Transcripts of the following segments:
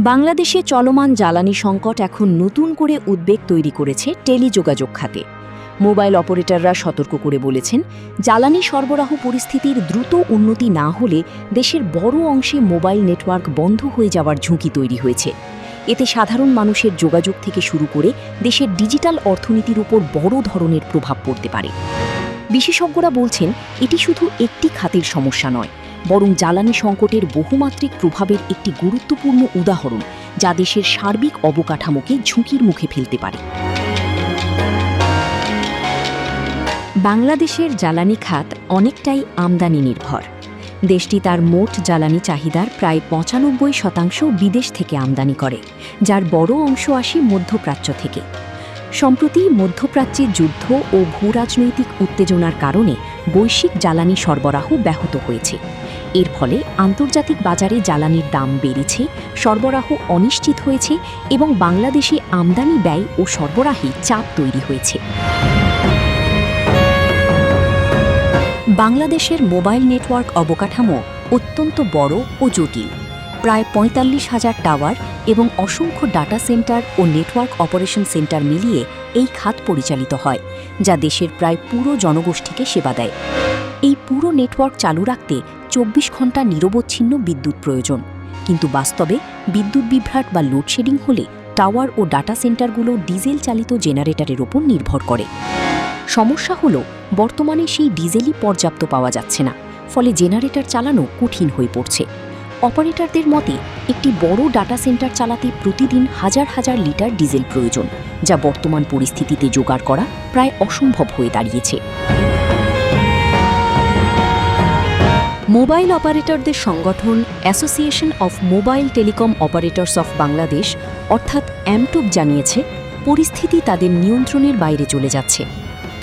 বাংলাদেশে চলমান জ্বালানি সংকট এখন নতুন করে উদ্বেগ তৈরি করেছে টেলিযোগাযোগ খাতে। মোবাইল অপারেটররা সতর্ক করে বলেছেন, জ্বালানি সরবরাহ পরিস্থিতির দ্রুত উন্নতি না হলে দেশের বড় অংশে মোবাইল নেটওয়ার্ক বন্ধ হয়ে যাওয়ার ঝুঁকি তৈরি হয়েছে। এতে সাধারণ মানুষের যোগাযোগ থেকে শুরু করে দেশের ডিজিটাল অর্থনীতির উপর বড় ধরনের প্রভাব পড়তে পারে। বিশেষজ্ঞরা বলছেন, এটি শুধু একটি খাতের সমস্যা নয়, বরং জ্বালানি সংকটের বহুমাত্রিক প্রভাবের একটি গুরুত্বপূর্ণ উদাহরণ, যা দেশের সার্বিক অবকাঠামোকে ঝুঁকির মুখে ফেলতে পারে। বাংলাদেশের জ্বালানি খাত অনেকটাই আমদানি নির্ভর। দেশটি তার মোট জ্বালানি চাহিদার প্রায় ৯৫% বিদেশ থেকে আমদানি করে, যার বড় অংশ আসে মধ্যপ্রাচ্য থেকে। সম্প্রতি মধ্যপ্রাচ্যে যুদ্ধ ও ভূরাজনৈতিক উত্তেজনার কারণে বৈশ্বিক জ্বালানি সরবরাহ ব্যাহত হয়েছে। এর ফলে আন্তর্জাতিক বাজারে জ্বালানির দাম বেড়েছে, সরবরাহ অনিশ্চিত হয়েছে এবং বাংলাদেশে আমদানি ব্যয় ও সরবরাহে চাপ তৈরি হয়েছে। বাংলাদেশের মোবাইল নেটওয়ার্ক অবকাঠামো অত্যন্ত বড় ও জটিল। প্রায় ৪৫,০০০ টাওয়ার এবং অসংখ্য ডাটা সেন্টার ও নেটওয়ার্ক অপারেশন সেন্টার মিলিয়ে এই খাত পরিচালিত হয়, যা দেশের প্রায় পুরো জনগোষ্ঠীকে সেবা দেয়। এই পুরো নেটওয়ার্ক চালু রাখতে ২৪ ঘণ্টা নিরবচ্ছিন্ন বিদ্যুৎ প্রয়োজন, কিন্তু বাস্তবে বিদ্যুৎ বিভ্রাট বা লোডশেডিং হলে টাওয়ার ও ডাটা সেন্টারগুলো ডিজেল চালিত জেনারেটরের ওপর নির্ভর করে। সমস্যা হলো, বর্তমানে সেই ডিজেলই পর্যাপ্ত পাওয়া যাচ্ছে না, ফলে জেনারেটর চালানো কঠিন হয়ে পড়ছে। অপারেটরদের মতে, একটি বড় ডাটা সেন্টার চালাতে প্রতিদিন হাজার হাজার লিটার ডিজেল প্রয়োজন, যা বর্তমান পরিস্থিতিতে জোগাড় করা প্রায় অসম্ভব হয়ে দাঁড়িয়েছে। মোবাইল অপারেটরদের সংগঠন association of mobile telecom operators of Bangladesh অর্থাৎ অ্যামটোপ জানিয়েছে, পরিস্থিতি তাদের নিয়ন্ত্রণের বাইরে চলে যাচ্ছে।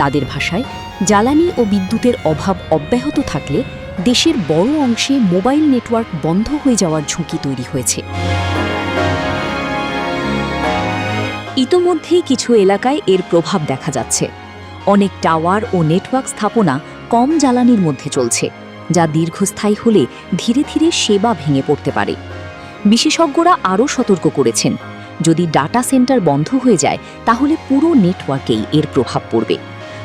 তাদের ভাষায়, জ্বালানি ও বিদ্যুতের অভাব অব্যাহত থাকলে দেশের বড় অংশে মোবাইল নেটওয়ার্ক বন্ধ হয়ে যাওয়ার ঝুঁকি তৈরি হয়েছে। ইতোমধ্যেই কিছু এলাকায় এর প্রভাব দেখা যাচ্ছে। অনেক টাওয়ার ও নেটওয়ার্ক স্থাপনা কম জ্বালানির মধ্যে চলছে, যা দীর্ঘস্থায়ী হলে ধীরে ধীরে সেবা ভেঙে পড়তে পারে। বিশেষজ্ঞরা আরও সতর্ক করেছেন, যদি ডাটা সেন্টার বন্ধ হয়ে যায় তাহলে পুরো নেটওয়ার্কেই এর প্রভাব পড়বে।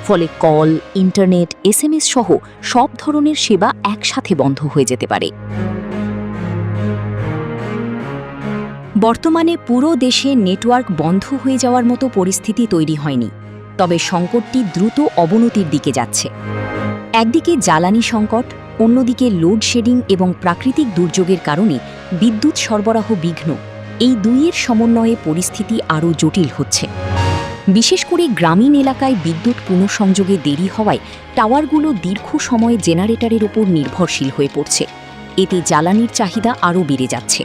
ফলে কল, ইন্টারনেট, SMS সহ সব ধরনের সেবা একসাথে বন্ধ হয়ে যেতে পারে। বর্তমানে পুরো দেশে নেটওয়ার্ক বন্ধ হয়ে যাওয়ার মতো পরিস্থিতি তৈরি হয়নি, তবে সংকটটি দ্রুত অবনতির দিকে যাচ্ছে। একদিকে জ্বালানি সংকট, অন্যদিকে লোডশেডিং এবং প্রাকৃতিক দুর্যোগের কারণে বিদ্যুৎ সরবরাহ বিঘ্ন, এই দুইয়ের সমন্বয়ে পরিস্থিতি আরও জটিল হচ্ছে। বিশেষ করে গ্রামীণ এলাকায় বিদ্যুৎ পুনঃসংযোগে দেরি হওয়ায় টাওয়ারগুলো দীর্ঘ সময় জেনারেটরের উপর নির্ভরশীল হয়ে পড়ছে। এতে জ্বালানির চাহিদা আরও বেড়ে যাচ্ছে।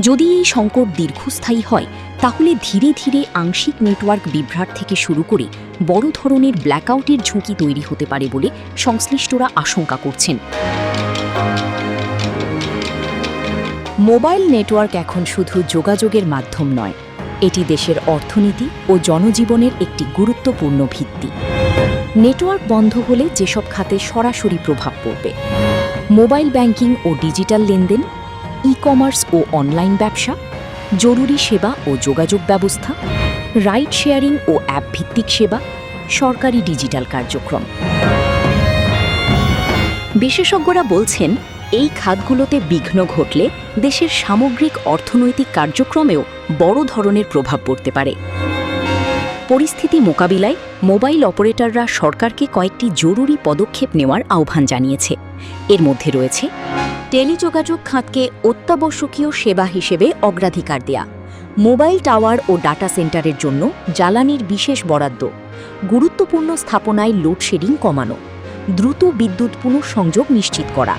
যদি এই সংকট দীর্ঘস্থায়ী হয় তাহলে ধীরে ধীরে আংশিক নেটওয়ার্ক বিভ্রাট থেকে শুরু করে বড় ধরনের ব্ল্যাকআউটের ঝুঁকি তৈরি হতে পারে বলে সংশ্লিষ্টরা আশঙ্কা করছেন। মোবাইল নেটওয়ার্ক এখন শুধু যোগাযোগের মাধ্যম নয়, এটি দেশের অর্থনীতি ও জনজীবনের একটি গুরুত্বপূর্ণ ভিত্তি। নেটওয়ার্ক বন্ধ হলে যেসব খাতে সরাসরি প্রভাব পড়বে: মোবাইল ব্যাংকিং ও ডিজিটাল লেনদেন, ই-কমার্স ও অনলাইন ব্যবসা, জরুরি সেবা ও যোগাযোগ ব্যবস্থা, রাইড শেয়ারিং ও অ্যাপ ভিত্তিক সেবা, সরকারি ডিজিটাল কার্যক্রম। বিশেষজ্ঞরা বলছেন, এই খাতগুলোতে বিঘ্ন ঘটলে দেশের সামগ্রিক অর্থনৈতিক কার্যক্রমেও বড় ধরনের প্রভাব পড়তে পারে। পরিস্থিতি মোকাবিলায় মোবাইল অপারেটররা সরকারকে কয়েকটি জরুরি পদক্ষেপ নেওয়ার আহ্বান জানিয়েছে। এর মধ্যে রয়েছে টেলিযোগাযোগ খাতকে অত্যাবশ্যকীয় সেবা হিসেবে অগ্রাধিকার দেয়া, মোবাইল টাওয়ার ও ডাটা সেন্টারের জন্য জ্বালানির বিশেষ বরাদ্দ, গুরুত্বপূর্ণ স্থাপনায় লোডশেডিং কমানো, দ্রুত বিদ্যুৎ পুনঃসংযোগ নিশ্চিত করা।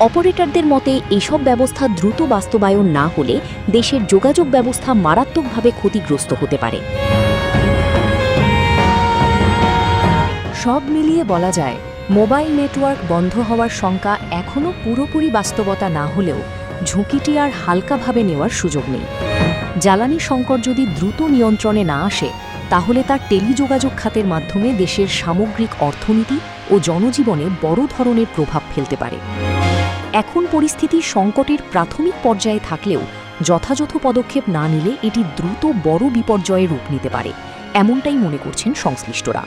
অপারেটরদের মতে, এসব ব্যবস্থা দ্রুত বাস্তবায়ন না হলে দেশের যোগাযোগ ব্যবস্থা মারাত্মকভাবে ক্ষতিগ্রস্ত হতে পারে। সব মিলিয়ে বলা যায়, মোবাইল নেটওয়ার্ক বন্ধ হওয়ার শঙ্কা এখনও পুরোপুরি বাস্তবতা না হলেও ঝুঁকিটি আর হালকাভাবে নেওয়ার সুযোগ নেই। জ্বালানি সংকট যদি দ্রুত নিয়ন্ত্রণে না আসে তাহলে তার টেলিযোগাযোগ খাতের মাধ্যমে দেশের সামগ্রিক অর্থনীতি ও জনজীবনে বড় ধরনের প্রভাব ফেলতে পারে। এখন পরিস্থিতি সংকটের প্রাথমিক পর্যায়ে থাকলেও যথাযথ পদক্ষেপ না নিলে এটি দ্রুত বড় বিপর্যয়ে রূপ নিতে পারে, এমনটাই মনে করছেন সংশ্লিষ্টরা।